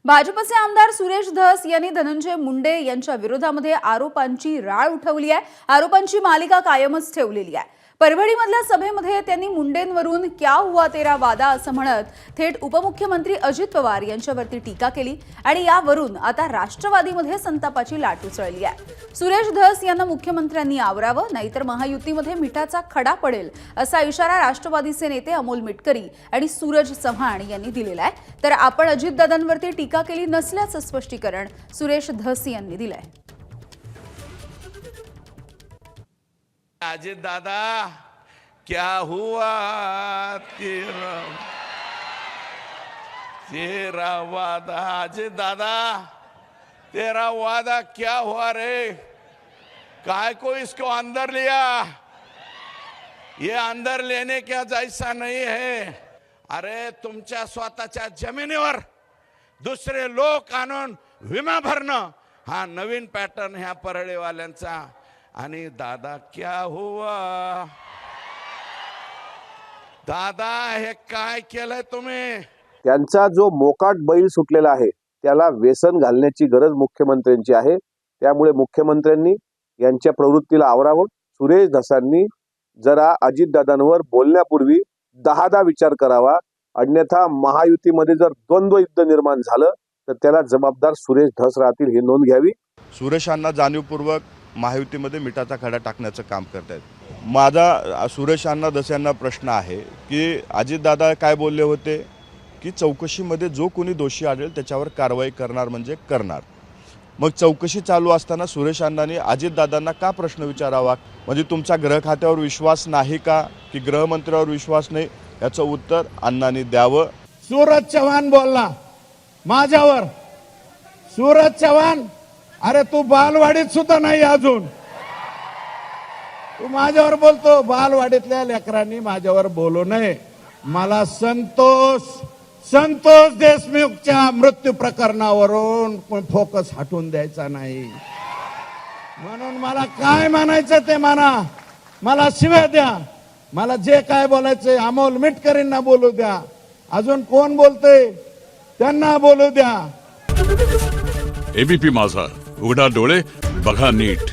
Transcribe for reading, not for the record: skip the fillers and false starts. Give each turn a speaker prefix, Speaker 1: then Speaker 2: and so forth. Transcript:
Speaker 1: भाजपचे आमदार सुरेश धस यांनी धनंजय मुंडे यांच्या विरोधामध्ये आरोपांची राळ उठवली आहे। आरोपांची मालिका कायमच ठेवलेली आहे। परभणीमधल्या सभेमध्ये त्यांनी मुंडेंवरून क्या हुआ तेरा वादा असं म्हणत थेट उपमुख्यमंत्री अजित पवार यांच्यावरती टीका केली आणि यावरून आता राष्ट्रवादीमध्ये संतापाची लाट उसळली आहे। सुरेश धस यांना मुख्यमंत्र्यांनी आवरावं, नाहीतर महायुतीमध्ये मिठाचा खडा पडेल असा इशारा राष्ट्रवादीचे नेते अमोल मिटकरी आणि सूरज चव्हाण यांनी दिलेला आहे। तर आपण अजितदादांवरती टीका केली नसल्याचं स्पष्टीकरण सुरेश धस यांनी दिलंय।
Speaker 2: अजित दादा, क्या हुआ तेरा वादा। अजित दादा, तेरा वादा क्या हुआ रे? काय को इसको अंदर लिया? ये अंदर लेने क्या जैसा नहीं है। अरे तुमच्या स्वतःच्या जमिनीवर दुसरे लोक आणून विमा भरणं हा नवीन पॅटर्न ह्या परळेवाल्यांचा। आणि दादा क्या हुआ? दादा हे काय केलंय तुम्ही?
Speaker 3: त्यांचा जो मोकाट बैल सुटलेला आहे त्याला व्यसन घालण्याची गरज मुख्यमंत्र्यांची आहे। त्यामुळे मुख्यमंत्र्यांनी यांच्या प्रवृत्तीला आवरावं। सुरेश धसांनी जरा अजितदादांवर बोलण्यापूर्वी 10दा विचार करावा, अन्यथा महायुतीमध्ये जर द्वंद्व युद्ध निर्माण झालं तर त्याला जबाबदार सुरेश धस राहतील, ही नोंद घ्यावी।
Speaker 4: सुरेशांना जाणीवपूर्वक महायुतीमध्ये मिठाचा खडा टाकण्याचं काम करतायत। माझा सुरेशांना दस्यांना प्रश्न आहे की अजितदादा काय बोलले होते की चौकशीमध्ये जो कोणी दोषी आढळेल त्याच्यावर कारवाई करणार म्हणजे करणार। मग चौकशी चालू असताना सुरेश अण्णांनी अजितदादांना का प्रश्न विचारावा? म्हणजे तुमचा गृह खात्यावर विश्वास नाही का की गृहमंत्र्यावर विश्वास नाही? याचं उत्तर अण्णांनी द्यावं।
Speaker 5: सूरज चव्हाण बोलला माझ्यावर। सूरज चव्हाण, अरे तू बालवाडीत सुद्धा नाही अजून, तू माझ्यावर बोलतो। बालवाडीतल्या लेकरांनी माझ्यावर बोलू नये। मला संतोष देशमुखच्या मृत्यू प्रकरणावरून फोकस हटवून द्यायचा नाही। म्हणून मला काय म्हणायचं ते म्हणा, मला शिव्या द्या, मला जे काय बोलायचंय अमोल मिटकरींना बोलू द्या, अजून कोण बोलतंय त्यांना बोलू द्या।
Speaker 6: एबीपी माझा, उघडा डोळे बघा नीट।